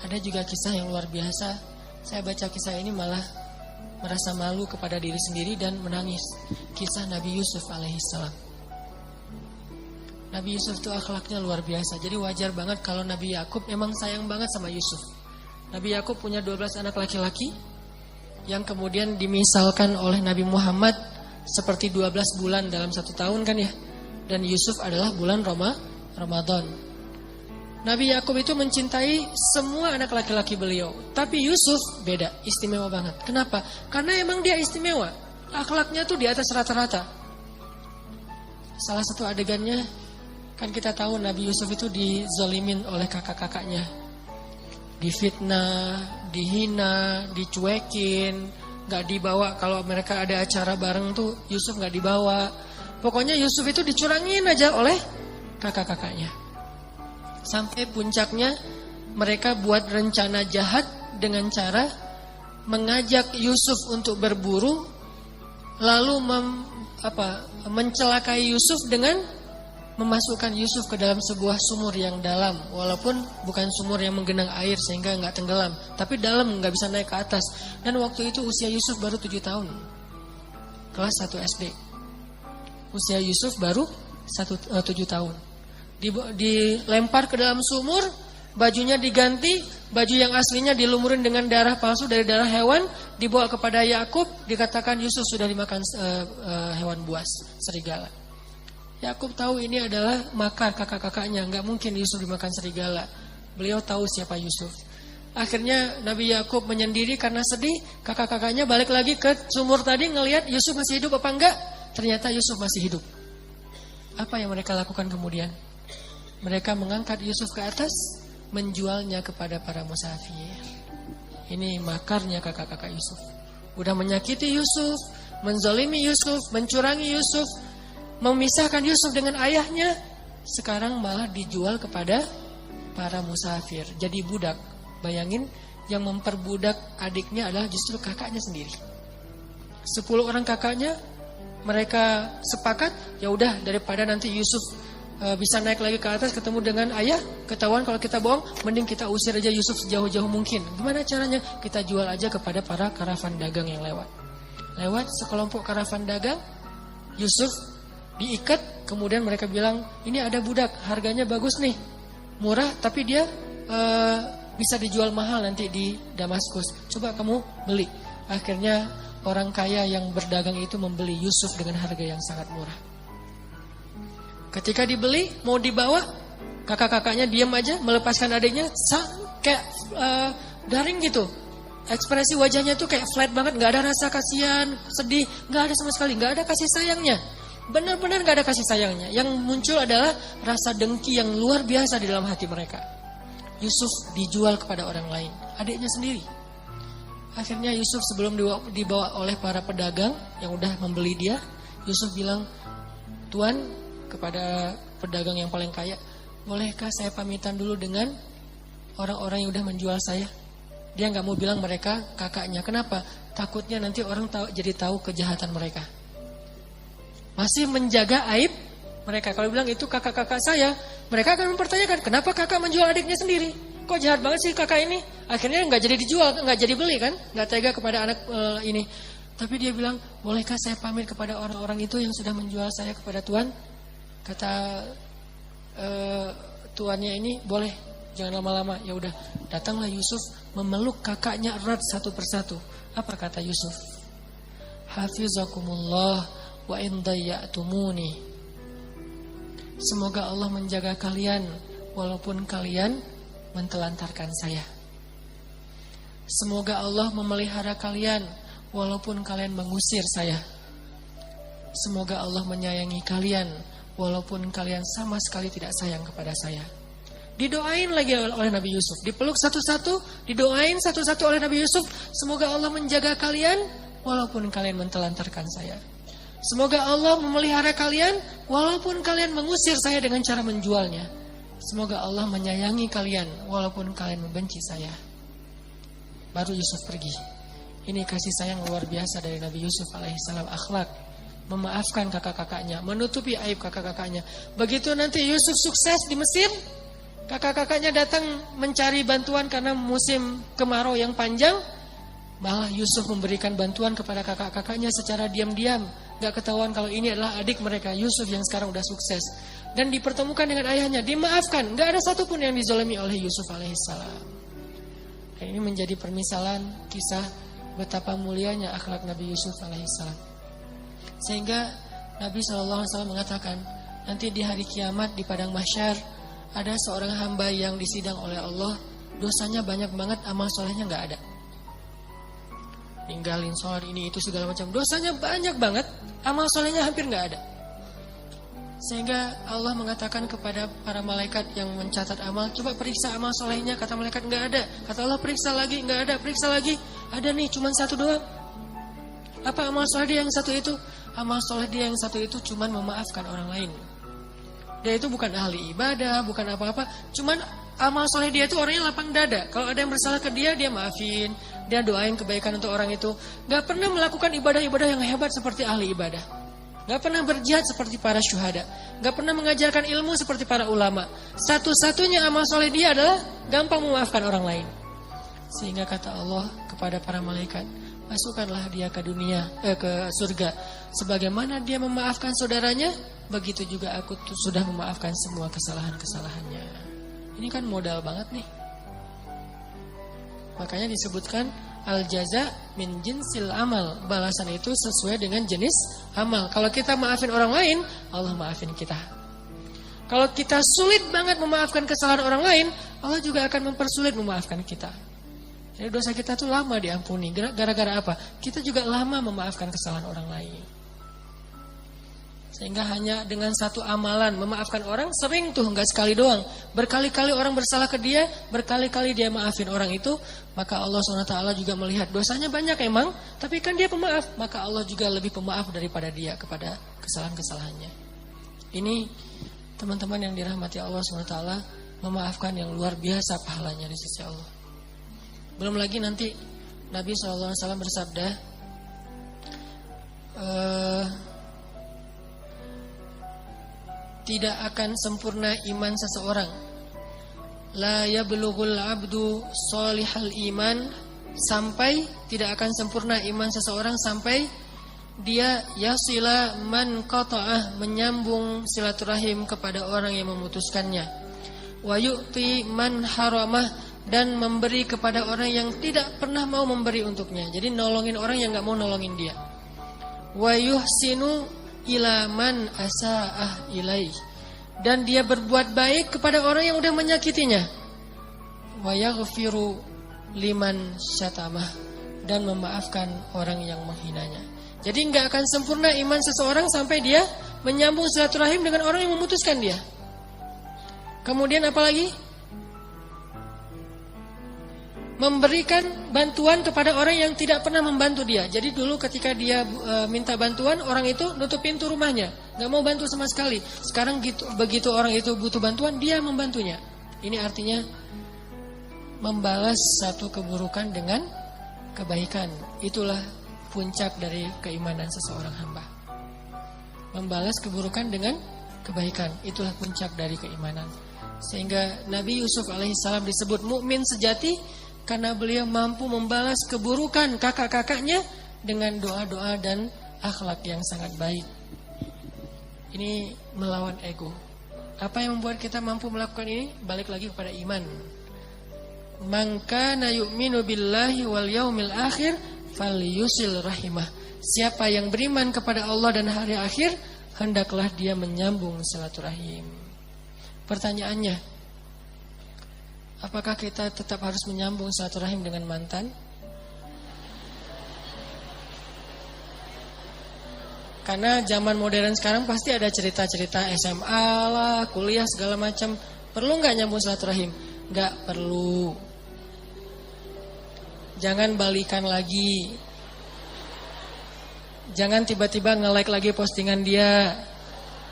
Ada juga kisah yang luar biasa. Saya baca kisah ini malah merasa malu kepada diri sendiri dan menangis. Kisah Nabi Yusuf alaihissalam. Nabi Yusuf itu akhlaknya luar biasa. Jadi wajar banget kalau Nabi Yakub memang sayang banget sama Yusuf. Nabi Yakub punya 12 anak laki-laki yang kemudian dimisalkan oleh Nabi Muhammad seperti 12 bulan dalam 1 tahun kan ya. Dan Yusuf adalah bulan Ramadan. Nabi Yakub itu mencintai semua anak laki-laki beliau. Tapi Yusuf beda, istimewa banget. Kenapa? Karena emang dia istimewa. Akhlaknya tuh di atas rata-rata. Salah satu adegannya, kan kita tahu Nabi Yusuf itu dizalimin oleh kakak-kakaknya. Difitnah, dihina, dicuekin, gak dibawa. Kalau mereka ada acara bareng tuh Yusuf gak dibawa. Pokoknya Yusuf itu dicurangin aja oleh kakak-kakaknya. Sampai puncaknya mereka buat rencana jahat dengan cara mengajak Yusuf untuk berburu, lalu mencelakai Yusuf dengan memasukkan Yusuf ke dalam sebuah sumur yang dalam, walaupun bukan sumur yang menggenang air sehingga nggak tenggelam, tapi dalam, nggak bisa naik ke atas. Dan waktu itu usia Yusuf baru 7 tahun, kelas 1 SD. Usia Yusuf baru 7 tahun. Dilempar ke dalam sumur, bajunya diganti, baju yang aslinya dilumurin dengan darah palsu dari darah hewan, dibawa kepada Yakub, dikatakan Yusuf sudah dimakan hewan buas, serigala. Yakub tahu ini adalah makar kakak-kakaknya, nggak mungkin Yusuf dimakan serigala. Beliau tahu siapa Yusuf. Akhirnya Nabi Yakub menyendiri karena sedih. Kakak-kakaknya balik lagi ke sumur tadi, ngelihat Yusuf masih hidup apa enggak. Ternyata Yusuf masih hidup. Apa yang mereka lakukan kemudian? Mereka mengangkat Yusuf ke atas, menjualnya kepada para musafir. Ini makarnya kakak-kakak Yusuf. Udah menyakiti Yusuf, menzalimi Yusuf, mencurangi Yusuf, memisahkan Yusuf dengan ayahnya. Sekarang malah dijual kepada para musafir, jadi budak. Bayangin, yang memperbudak adiknya adalah justru kakaknya sendiri. 10 orang kakaknya, mereka sepakat, ya udah daripada nanti Yusuf bisa naik lagi ke atas ketemu dengan ayah, ketahuan kalau kita bohong, mending kita usir aja Yusuf sejauh-jauh mungkin. Gimana caranya? Kita jual aja kepada para karavan dagang yang lewat. Lewat sekelompok karavan dagang, Yusuf diikat, kemudian mereka bilang, ini ada budak, harganya bagus nih, murah, tapi dia bisa dijual mahal nanti di Damaskus. Coba kamu beli. Akhirnya orang kaya yang berdagang itu membeli Yusuf dengan harga yang sangat murah. Ketika dibeli, mau dibawa, kakak-kakaknya diam aja, melepaskan adiknya, kayak daring gitu. Ekspresi wajahnya tuh kayak flat banget, gak ada rasa kasihan, sedih, gak ada sama sekali, gak ada kasih sayangnya. Benar-benar gak ada kasih sayangnya. Yang muncul adalah rasa dengki yang luar biasa di dalam hati mereka. Yusuf dijual kepada orang lain, adiknya sendiri. Akhirnya Yusuf sebelum dibawa oleh para pedagang yang udah membeli dia, Yusuf bilang, Tuan, kepada pedagang yang paling kaya, bolehkah saya pamitan dulu dengan orang-orang yang udah menjual saya? Dia nggak mau bilang mereka kakaknya. Kenapa? Takutnya nanti orang jadi tahu kejahatan mereka. Masih menjaga aib mereka. Kalau bilang itu kakak-kakak saya, mereka akan mempertanyakan, kenapa kakak menjual adiknya sendiri? Kok jahat banget sih kakak ini? Akhirnya nggak jadi dijual, nggak jadi beli kan? Nggak tega kepada anak ini. Tapi dia bilang, bolehkah saya pamit kepada orang-orang itu yang sudah menjual saya kepada Tuan? Kata tuannya ini, boleh, jangan lama-lama. Ya udah, datanglah Yusuf memeluk kakaknya erat satu persatu. Apa kata Yusuf? Hafizakumullah wa in dayya'tumuni. Semoga Allah menjaga kalian walaupun kalian mentelantarkan saya. Semoga Allah memelihara kalian walaupun kalian mengusir saya. Semoga Allah menyayangi kalian walaupun kalian sama sekali tidak sayang kepada saya. Didoain lagi oleh Nabi Yusuf. Dipeluk satu-satu, didoain satu-satu oleh Nabi Yusuf. Semoga Allah menjaga kalian walaupun kalian mentelantarkan saya. Semoga Allah memelihara kalian walaupun kalian mengusir saya dengan cara menjualnya. Semoga Allah menyayangi kalian walaupun kalian membenci saya. Baru Yusuf pergi. Ini kasih sayang luar biasa dari Nabi Yusuf alaihissalam, akhlak. Memaafkan kakak-kakaknya, menutupi aib kakak-kakaknya. Begitu nanti Yusuf sukses di Mesir, Kakak-kakaknya datang mencari bantuan karena musim kemarau yang panjang. Malah Yusuf memberikan bantuan kepada kakak-kakaknya secara diam-diam. Gak ketahuan kalau ini adalah adik mereka, Yusuf yang sekarang udah sukses. Dan dipertemukan dengan ayahnya, dimaafkan. Gak ada satupun yang dizalimi oleh Yusuf alaihissalam. Dan ini menjadi permisalan kisah betapa mulianya akhlak Nabi Yusuf alaihissalam. Sehingga Nabi SAW mengatakan, nanti di hari kiamat di padang mahsyar ada seorang hamba yang disidang oleh Allah, dosanya banyak banget, amal solehnya gak ada. Ninggalin sholat ini itu segala macam, dosanya banyak banget, amal solehnya hampir gak ada. Sehingga Allah mengatakan kepada para malaikat yang mencatat amal, coba periksa amal solehnya. Kata malaikat gak ada. Kata Allah periksa lagi, gak ada, periksa lagi. Ada nih, cuma satu doang. Apa amal soleh dia yang satu itu? Amal soleh dia yang satu itu cuma memaafkan orang lain. Dia itu bukan ahli ibadah, bukan apa-apa. Cuman amal soleh dia itu orangnya lapang dada. Kalau ada yang bersalah ke dia, dia maafin. Dia doain kebaikan untuk orang itu. Gak pernah melakukan ibadah-ibadah yang hebat seperti ahli ibadah. Gak pernah berjihad seperti para syuhada. Gak pernah mengajarkan ilmu seperti para ulama. Satu-satunya amal soleh dia adalah gampang memaafkan orang lain. Sehingga kata Allah kepada para malaikat, masukkanlah dia ke ke surga. Sebagaimana dia memaafkan saudaranya, begitu juga aku sudah memaafkan semua kesalahan-kesalahannya. Ini kan modal banget nih. Makanya disebutkan al-jaza min jinsil amal. Balasan itu sesuai dengan jenis amal. Kalau kita maafin orang lain, Allah maafin kita. Kalau kita sulit banget memaafkan kesalahan orang lain, Allah juga akan mempersulit memaafkan kita. Jadi dosa kita tuh lama diampuni. Gara-gara apa? Kita juga lama memaafkan kesalahan orang lain. Sehingga hanya dengan satu amalan memaafkan orang, sering tuh, enggak sekali doang. Berkali-kali orang bersalah ke dia, berkali-kali dia maafin orang itu, maka Allah SWT juga melihat dosanya banyak emang, tapi kan dia pemaaf, maka Allah juga lebih pemaaf daripada dia kepada kesalahan-kesalahannya. Ini teman-teman yang dirahmati Allah SWT, memaafkan yang luar biasa pahalanya di sisi Allah. Belum lagi nanti Nabi SAW bersabda, tidak akan sempurna iman seseorang. La yablughul abdu sholihal iman, sampai tidak akan sempurna iman seseorang sampai dia yasila man qata'ah, menyambung silaturahim kepada orang yang memutuskannya. Wa yu'ti man haramah, dan memberi kepada orang yang tidak pernah mau memberi untuknya. Jadi nolongin orang yang enggak mau nolongin dia. Wa yuhsinu ila man asa'ah ilaih, dan dia berbuat baik kepada orang yang udah menyakitinya. Wa yaghfiru liman syatamah, dan memaafkan orang yang menghinanya. Jadi enggak akan sempurna iman seseorang sampai dia menyambung silaturahim dengan orang yang memutuskan dia. Kemudian apalagi? Memberikan bantuan kepada orang yang tidak pernah membantu dia. Jadi dulu ketika dia minta bantuan, orang itu nutup pintu rumahnya, gak mau bantu sama sekali. Sekarang begitu orang itu butuh bantuan, dia membantunya. Ini artinya membalas satu keburukan dengan kebaikan. Itulah puncak dari keimanan seseorang hamba. Membalas keburukan dengan kebaikan, itulah puncak dari keimanan. Sehingga Nabi Yusuf alaihissalam disebut mukmin sejati karena beliau mampu membalas keburukan kakak-kakaknya dengan doa-doa dan akhlak yang sangat baik. Ini melawan ego. Apa yang membuat kita mampu melakukan ini? Balik lagi kepada iman. Man kana yu'minu billahi wal yaumil akhir falyusil rahimah. Siapa yang beriman kepada Allah dan hari akhir, hendaklah dia menyambung silaturahim. Pertanyaannya, apakah kita tetap harus menyambung silaturahim dengan mantan? Karena zaman modern sekarang pasti ada cerita-cerita SMA lah, kuliah segala macam. Perlu nggak nyambung silaturahim? Nggak perlu. Jangan balikan lagi. Jangan tiba-tiba nge-like lagi postingan dia.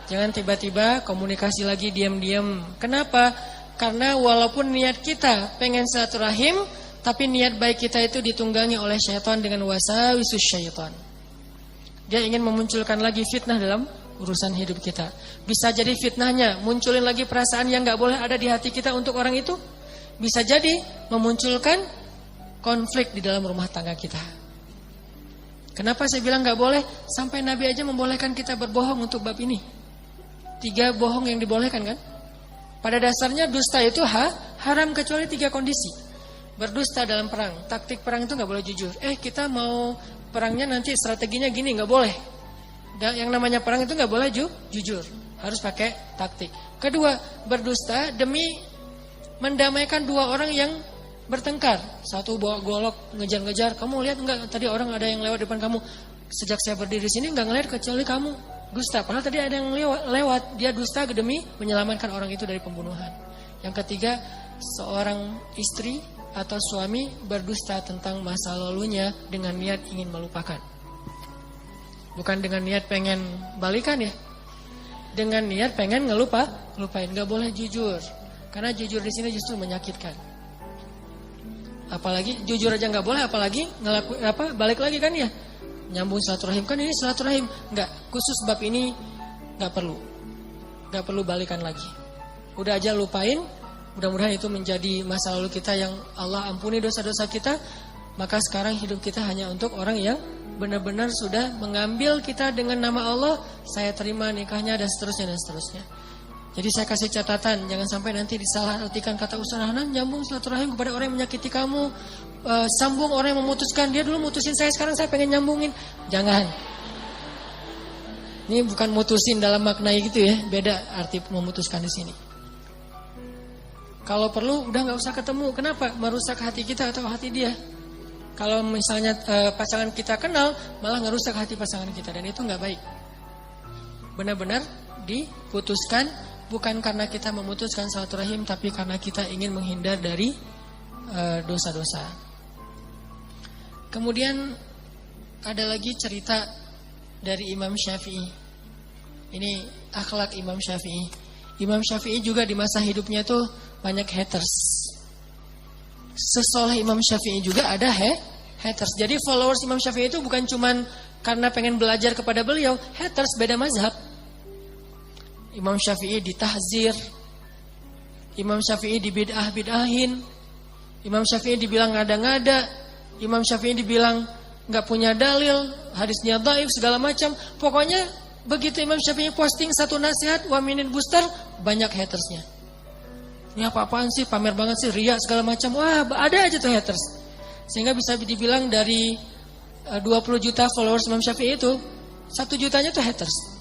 Jangan tiba-tiba komunikasi lagi diam-diam. Kenapa? Karena walaupun niat kita pengen silaturahim, tapi niat baik kita itu ditunggangi oleh syaitan dengan wasawisus syaitan. Dia ingin memunculkan lagi fitnah dalam urusan hidup kita. Bisa jadi fitnahnya munculin lagi perasaan yang gak boleh ada di hati kita untuk orang itu. Bisa jadi memunculkan konflik di dalam rumah tangga kita. Kenapa saya bilang gak boleh? Sampai Nabi aja membolehkan kita berbohong untuk bab ini. 3 bohong yang dibolehkan kan? Pada dasarnya dusta itu haram kecuali 3 kondisi. Berdusta dalam perang. Taktik perang itu gak boleh jujur. Kita mau perangnya nanti strateginya gini, gak boleh. Yang namanya perang itu gak boleh jujur. Harus pakai taktik. Kedua, berdusta demi mendamaikan 2 orang yang bertengkar. Satu bawa golok ngejar-ngejar. Kamu lihat enggak tadi orang ada yang lewat depan kamu. Sejak saya berdiri sini enggak ngelihat kecuali kamu. Dusta. Padahal tadi ada yang lewat. Dia dusta demi menyelamatkan orang itu dari pembunuhan. Yang ketiga, seorang istri atau suami berdusta tentang masa lalunya dengan niat ingin melupakan. Bukan dengan niat pengen balikan ya. Dengan niat pengen ngelupain. Enggak boleh jujur. Karena jujur di sini justru menyakitkan. Apalagi jujur aja nggak boleh, apalagi balik lagi kan ya, nyambung silaturahim kan ini silaturahim, nggak khusus bab ini nggak perlu balikan lagi. Udah aja lupain, mudah-mudahan itu menjadi masa lalu kita yang Allah ampuni dosa-dosa kita. Maka sekarang hidup kita hanya untuk orang yang benar-benar sudah mengambil kita dengan nama Allah, saya terima nikahnya dan seterusnya dan seterusnya. Jadi saya kasih catatan, jangan sampai nanti disalahartikan kata Ustaz Hanan, nyambung silaturahim kepada orang yang menyakiti kamu, sambung orang yang memutuskan, dia dulu mutusin saya, sekarang saya pengen nyambungin. Jangan. Ini bukan mutusin dalam makna gitu ya, beda arti memutuskan di sini. Kalau perlu udah nggak usah ketemu, kenapa? Merusak hati kita atau hati dia. Kalau misalnya pasangan kita kenal, malah ngerusak hati pasangan kita, dan itu nggak baik. Benar-benar diputuskan. Bukan karena kita memutuskan silaturahim, tapi karena kita ingin menghindar dari dosa-dosa. Kemudian ada lagi cerita dari Imam Syafi'i. Ini akhlak Imam Syafi'i. Imam Syafi'i juga di masa hidupnya tuh banyak haters. Sesoleh Imam Syafi'i juga ada haters. Jadi followers Imam Syafi'i itu bukan cuman karena pengen belajar kepada beliau, haters beda mazhab. Imam Syafi'i ditahzir, Imam Syafi'i dibid'ah-bid'ahin, Imam Syafi'i dibilang ngada-ngada, Imam Syafi'i dibilang nggak punya dalil, hadisnya dhaif segala macam. Pokoknya begitu Imam Syafi'i posting satu nasihat 1 minute booster, banyak hatersnya. Ini apa-apaan sih, pamer banget sih, riya segala macam. Wah, ada aja tuh haters. Sehingga bisa dibilang dari 20 juta followers Imam Syafi'i itu 1 jutanya tuh haters.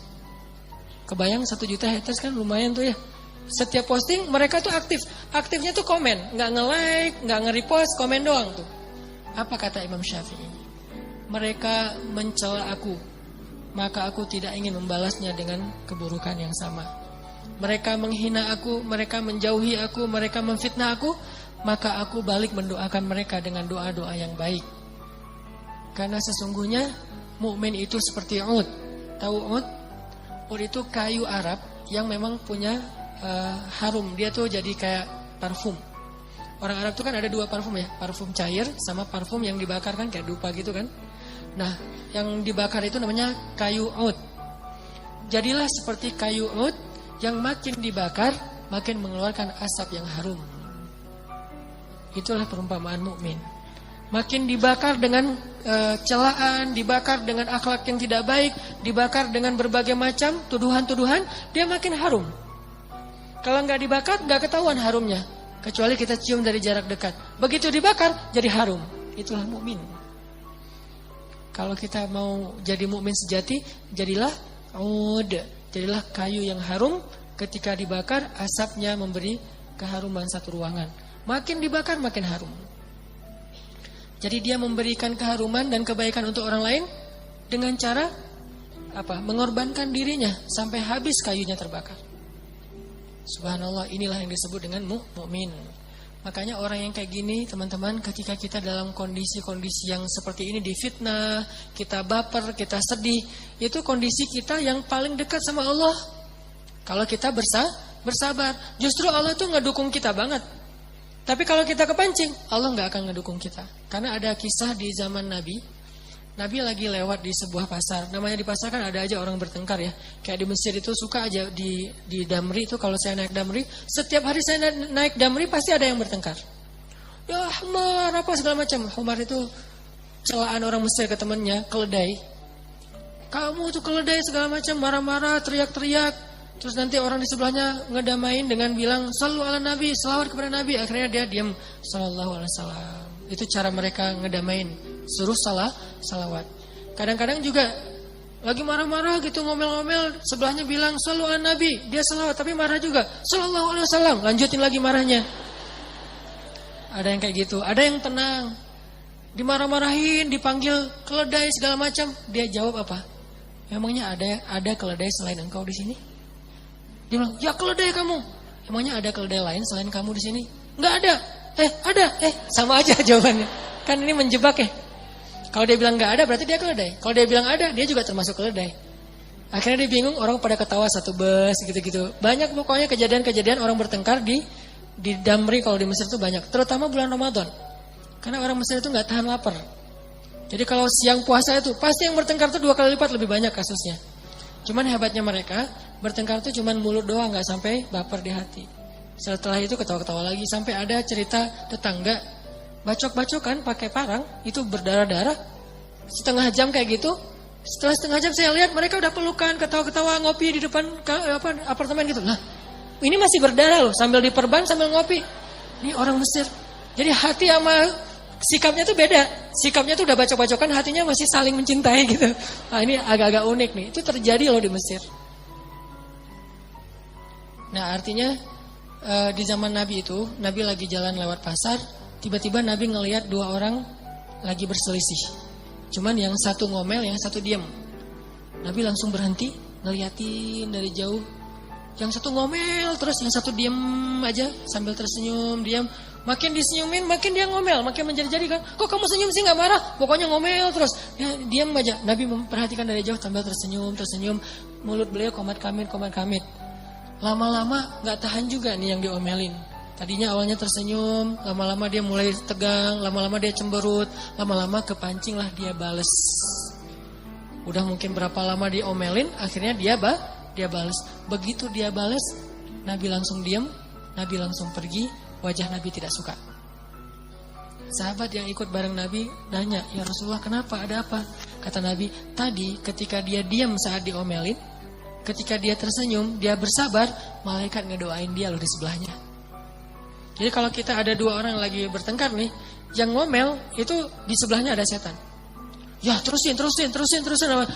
Kebayang 1 juta haters kan lumayan tuh ya. Setiap posting mereka tuh aktif. Aktifnya tuh komen, nggak nge-like, nggak nge-repost, komen doang tuh. Apa kata Imam Syafi'i? Mereka mencela aku, maka aku tidak ingin membalasnya dengan keburukan yang sama. Mereka menghina aku, mereka menjauhi aku, mereka memfitnah aku, maka aku balik mendoakan mereka dengan doa-doa yang baik. Karena sesungguhnya mukmin itu seperti ud. Tahu ud? Ud itu kayu Arab yang memang punya harum. Dia tuh jadi kayak parfum. Orang Arab tuh kan ada 2 parfum ya, parfum cair sama parfum yang dibakar kan kayak dupa gitu kan. Nah, yang dibakar itu namanya kayu ud. Jadilah seperti kayu ud yang makin dibakar makin mengeluarkan asap yang harum. Itulah perumpamaan mukmin. Makin dibakar dengan celaan, dibakar dengan akhlak yang tidak baik, dibakar dengan berbagai macam tuduhan-tuduhan, dia makin harum. Kalau nggak dibakar, nggak ketahuan harumnya, kecuali kita cium dari jarak dekat. Begitu dibakar, jadi harum. Itulah mukmin. Kalau kita mau jadi mukmin sejati, jadilah ud, jadilah kayu yang harum. Ketika dibakar, asapnya memberi keharuman satu ruangan. Makin dibakar, makin harum. Jadi dia memberikan keharuman dan kebaikan untuk orang lain dengan cara apa? Mengorbankan dirinya sampai habis kayunya terbakar. Subhanallah, inilah yang disebut dengan mukmin. Makanya orang yang kayak gini, teman-teman, ketika kita dalam kondisi-kondisi yang seperti ini, difitnah, kita baper, kita sedih, itu kondisi kita yang paling dekat sama Allah. Kalau kita bersabar, justru Allah tuh ngedukung kita banget. Tapi kalau kita kepancing, Allah nggak akan ngedukung kita. Karena ada kisah di zaman Nabi, Nabi lagi lewat di sebuah pasar. Namanya di pasar kan ada aja orang bertengkar ya. Kayak di Mesir itu suka aja di Damri itu, kalau saya naik Damri, setiap hari saya naik Damri pasti ada yang bertengkar. Ya Humar apa segala macam. Humar itu celaan orang Mesir ke temannya, keledai. Kamu tuh keledai segala macam, marah-marah, teriak-teriak. Terus nanti orang di sebelahnya ngedamain dengan bilang shallu ala Nabi, selawat kepada Nabi. Akhirnya dia diam, sallallahu alaihi wasallam. Itu cara mereka ngedamain, suruh salawat. Kadang-kadang juga lagi marah-marah gitu, ngomel-ngomel, sebelahnya bilang shallu ala Nabi, dia salawat tapi marah juga, sallallahu alaihi wasallam, lanjutin lagi marahnya. Ada yang kayak gitu, ada yang tenang, dimarah-marahin, dipanggil keledai segala macam, dia jawab apa? Emangnya ada keledai selain engkau di sini? Dia bilang, ya keledai kamu. Emangnya ada keledai lain selain kamu di sini? Enggak ada. Ada. Sama aja jawabannya. Kan ini menjebak ya. Kalau dia bilang enggak ada berarti dia keledai. Kalau dia bilang ada, dia juga termasuk keledai. Akhirnya dia bingung, orang pada ketawa satu bus gitu-gitu. Banyak pokoknya kejadian-kejadian orang bertengkar di Damri kalau di Mesir itu banyak. Terutama bulan Ramadan. Karena orang Mesir itu enggak tahan lapar. Jadi kalau siang puasa itu pasti yang bertengkar itu 2 kali lipat lebih banyak kasusnya. Cuman hebatnya mereka bertengkar itu cuman mulut doang, nggak sampai baper di hati. Setelah itu ketawa-ketawa lagi, sampai ada cerita tetangga bacok-bacokan pakai parang itu berdarah-darah. Setengah jam kayak gitu. Setelah setengah jam saya lihat mereka udah pelukan, ketawa-ketawa, ngopi di depan apartemen gitu. Nah, ini masih berdarah loh, sambil diperban sambil ngopi. Ini orang Mesir. Jadi hati sama sikapnya tuh beda. Sikapnya tuh udah bacok-bacokan, hatinya masih saling mencintai gitu. Nah, ini agak-agak unik nih. Itu terjadi loh di Mesir. Nah, artinya di zaman Nabi itu, Nabi lagi jalan lewat pasar, tiba-tiba Nabi ngelihat 2 orang lagi berselisih. Cuman yang satu ngomel, yang satu diam. Nabi langsung berhenti, ngeliatin dari jauh. Yang satu ngomel, terus yang satu diam aja sambil tersenyum, diam. Makin disenyumin, makin dia ngomel, makin menjadi-jadi kan. Kok kamu senyum sih nggak marah? Pokoknya ngomel terus. Ya, diam aja. Nabi memperhatikan dari jauh sambil tersenyum. Mulut beliau komat kamit. Lama-lama nggak tahan juga nih yang diomelin. Tadinya awalnya tersenyum, lama-lama dia mulai tegang, lama-lama dia cemberut, lama-lama kepancing lah dia bales. Udah mungkin berapa lama diomelin, akhirnya dia bales. Begitu dia bales, Nabi langsung diam, Nabi langsung pergi. Wajah Nabi tidak suka. Sahabat yang ikut bareng Nabi nanya, ya Rasulullah kenapa, ada apa? Kata Nabi, tadi ketika dia diam saat diomelin, ketika dia tersenyum, dia bersabar, malaikat ngedoain dia loh di sebelahnya. Jadi kalau kita ada 2 orang lagi bertengkar nih, yang ngomel itu di sebelahnya ada setan. Ya terusin.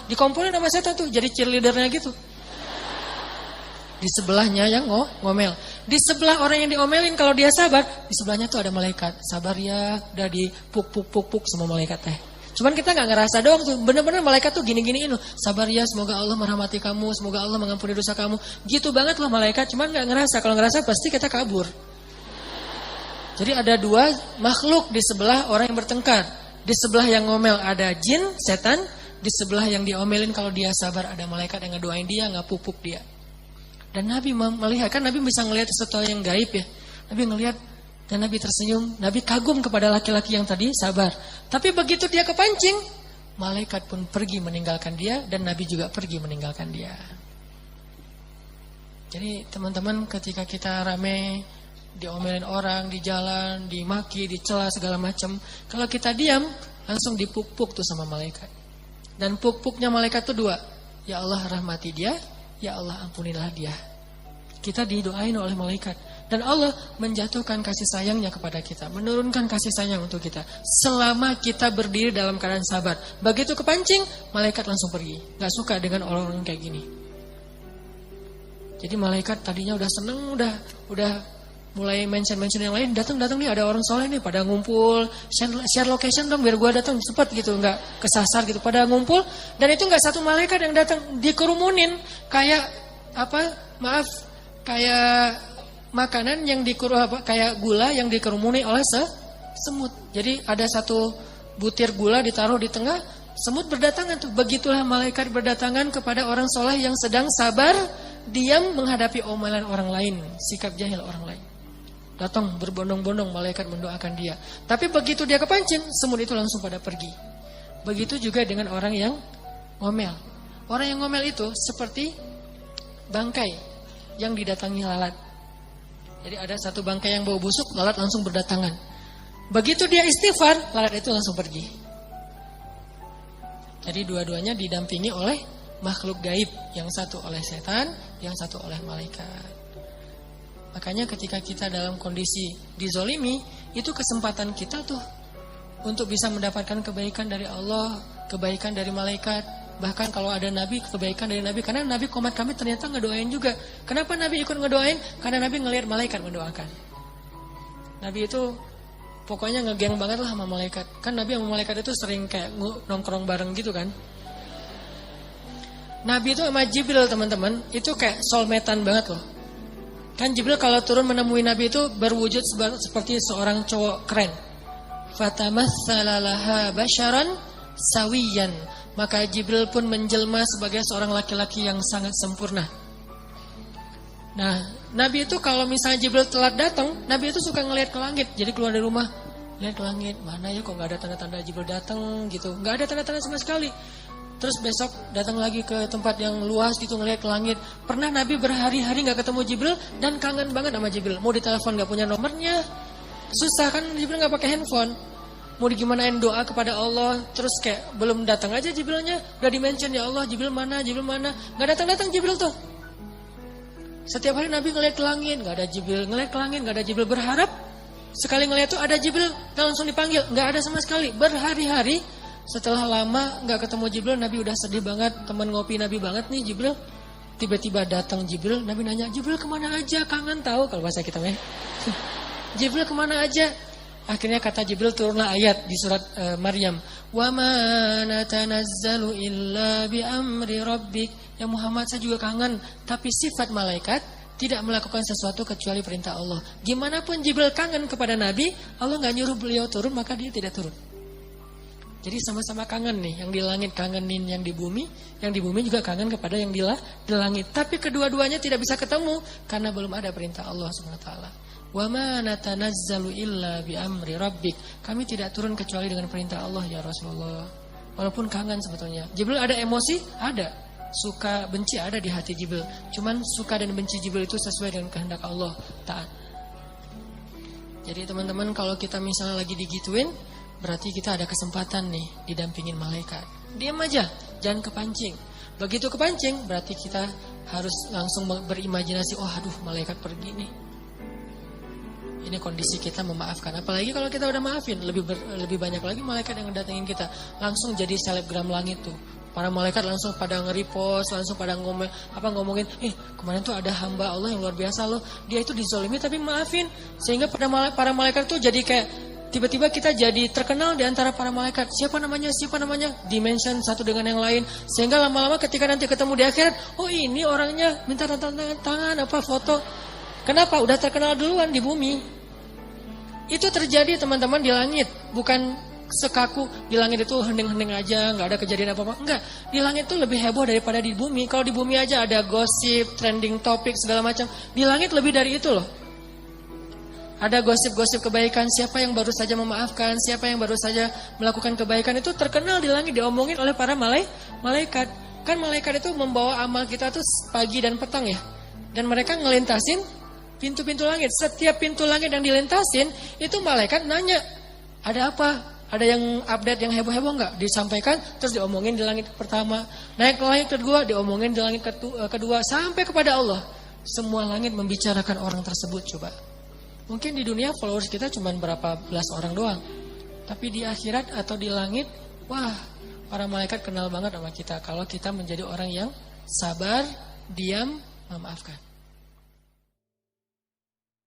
Dikumpulin sama setan tuh, jadi cheerleadernya gitu. Di sebelahnya yang ngomel. Di sebelah orang yang diomelin kalau dia sabar, di sebelahnya tuh ada malaikat. Sabar ya, udah dipuk sama malaikat teh. Cuman kita nggak ngerasa doang tuh, bener-bener malaikat tuh gini-giniin loh. Sabar ya, semoga Allah merahmati kamu, semoga Allah mengampuni dosa kamu. Gitu banget loh malaikat, cuman nggak ngerasa. Kalau ngerasa pasti kita kabur. Jadi ada 2 makhluk di sebelah orang yang bertengkar. Di sebelah yang ngomel ada jin, setan. Di sebelah yang diomelin kalau dia sabar ada malaikat yang ngedoain dia, nggak pupuk dia. Dan Nabi melihat, kan Nabi bisa melihat sesuatu yang gaib ya. Nabi ngelihat dan Nabi tersenyum. Nabi kagum kepada laki-laki yang tadi sabar. Tapi begitu dia kepancing, malaikat pun pergi meninggalkan dia dan Nabi juga pergi meninggalkan dia. Jadi teman-teman, ketika kita rame diomelin orang di jalan, dimaki, dicela segala macam, kalau kita diam langsung dipuk-puk tuh sama malaikat. Dan puk-puknya malaikat tuh 2. Ya Allah rahmati dia, ya Allah ampunilah dia. Kita didoain oleh malaikat. Dan Allah menjatuhkan kasih sayangnya kepada kita. Menurunkan kasih sayang untuk kita. Selama kita berdiri dalam keadaan sabar. Begitu kepancing, malaikat langsung pergi. Gak suka dengan orang-orang kayak gini. Jadi malaikat tadinya udah seneng, udah mulai mention yang lain. Datang nih, ada orang soleh nih pada ngumpul. Share location dong biar gua datang cepat gitu, nggak kesasar gitu. Pada ngumpul dan itu nggak satu malaikat yang datang, dikerumunin kayak kayak makanan yang kayak gula yang dikerumuni oleh semut. Jadi ada satu butir gula ditaruh di tengah, semut berdatangan tuh. Begitulah malaikat berdatangan kepada orang soleh yang sedang sabar, diam menghadapi omelan orang lain, sikap jahil orang lain. Datang berbondong-bondong malaikat mendoakan dia. Tapi begitu dia kepancing, semut itu langsung pada pergi. Begitu juga dengan orang yang ngomel. Orang yang ngomel itu seperti bangkai yang didatangi lalat. Jadi ada satu bangkai yang bau busuk, lalat langsung berdatangan. Begitu dia istighfar, lalat itu langsung pergi. Jadi dua-duanya didampingi oleh makhluk gaib. Yang satu oleh setan, yang satu oleh malaikat. Makanya ketika kita dalam kondisi dizolimi, itu kesempatan kita tuh untuk bisa mendapatkan kebaikan dari Allah, kebaikan dari malaikat. Bahkan kalau ada Nabi, kebaikan dari Nabi. Karena Nabi komat kami ternyata ngedoain juga. Kenapa Nabi ikut ngedoain? Karena Nabi ngelihat malaikat mendoakan. Nabi itu pokoknya ngegeng banget lah sama malaikat. Kan Nabi sama malaikat itu sering kayak nongkrong bareng gitu kan. Nabi itu sama Jibril teman-teman, itu kayak soulmate-an banget loh. Kan Jibril kalau turun menemui Nabi itu berwujud seperti seorang cowok keren. Fatamatsala laha basyaran sawiyan. Maka Jibril pun menjelma sebagai seorang laki-laki yang sangat sempurna. Nah, Nabi itu kalau misalnya Jibril telat datang, Nabi itu suka ngelihat ke langit. Jadi keluar dari rumah, lihat ke langit, mana ya kok nggak ada tanda-tanda Jibril datang gitu. Nggak ada tanda-tanda sama sekali. Terus besok datang lagi ke tempat yang luas gitu ngelihat ke langit. Pernah Nabi berhari-hari nggak ketemu Jibril dan kangen banget sama Jibril. Mau ditelepon nggak punya nomornya. Susah kan, Jibril nggak pakai handphone. Mau digimanain doa kepada Allah, terus kayak belum datang aja Jibrilnya, udah di-mention ya Allah, Jibril mana, nggak datang Jibril tuh. Setiap hari Nabi ngeliat ke langit, nggak ada Jibril, ngeliat ke langit, nggak ada Jibril, berharap sekali ngeliat tuh ada Jibril, dan langsung dipanggil, nggak ada sama sekali. Berhari-hari setelah lama nggak ketemu Jibril, Nabi udah sedih banget, teman ngopi Nabi banget nih Jibril. Tiba-tiba datang Jibril, Nabi nanya, Jibril kemana aja, kangen tahu kalau bahasa kita mah. Jibril kemana aja? Akhirnya kata Jibril turunlah ayat di surat Maryam. Wa ma natanazzalu illa bi amri rabbik. Ya Muhammad, saya juga kangen, tapi sifat malaikat tidak melakukan sesuatu kecuali perintah Allah. Gimana pun Jibril kangen kepada Nabi, Allah nggak nyuruh beliau turun, maka dia tidak turun. Jadi sama-sama kangen nih, yang di langit kangenin yang di bumi juga kangen kepada yang di langit. Tapi kedua-duanya tidak bisa ketemu karena belum ada perintah Allah Subhanahu wa taala. Wa ma natanazzalu illa bi amri rabbik. Kami tidak turun kecuali dengan perintah Allah ya Rasulullah. Walaupun kangen sebetulnya. Jibril ada emosi? Ada. Suka benci ada di hati Jibril. Cuman suka dan benci Jibril itu sesuai dengan kehendak Allah, taat. Jadi teman-teman, kalau kita misalnya lagi digituin, berarti kita ada kesempatan nih didampingin malaikat. Diam aja, jangan kepancing. Begitu kepancing, berarti kita harus langsung berimajinasi, oh aduh malaikat pergi nih. Ini kondisi kita memaafkan. Apalagi kalau kita udah maafin, lebih banyak lagi malaikat yang datengin kita. Langsung jadi selebgram langit tuh. Para malaikat langsung pada nge-repost, langsung pada ngomongin, kemarin tuh ada hamba Allah yang luar biasa loh. Dia itu dizolimi tapi maafin. Sehingga para malaikat tuh jadi kayak tiba-tiba kita jadi terkenal di antara para malaikat. Siapa namanya? Dimension satu dengan yang lain. Sehingga lama-lama ketika nanti ketemu di akhirat, oh ini orangnya, minta tangan apa foto. Kenapa? Udah terkenal duluan di bumi. Itu terjadi teman-teman di langit. Bukan sekaku di langit itu hening-hening aja, gak ada kejadian apa-apa. Enggak, di langit itu lebih heboh daripada di bumi. Kalau di bumi aja ada gosip, trending topik, segala macam. Di langit lebih dari itu loh. Ada gosip-gosip kebaikan, siapa yang baru saja memaafkan, siapa yang baru saja melakukan kebaikan, itu terkenal di langit, diomongin oleh para malaikat. Kan malaikat itu membawa amal kita tuh pagi dan petang ya. Dan mereka ngelintasin pintu-pintu langit. Setiap pintu langit yang dilintasin, itu malaikat nanya, ada apa? Ada yang update yang heboh-heboh enggak? Disampaikan, terus diomongin di langit pertama. Naik ke langit kedua, diomongin di langit kedua. Sampai kepada Allah. Semua langit membicarakan orang tersebut, coba. Mungkin di dunia followers kita cuma berapa belas orang doang. Tapi di akhirat atau di langit, wah, para malaikat kenal banget sama kita. Kalau kita menjadi orang yang sabar, diam, memaafkan.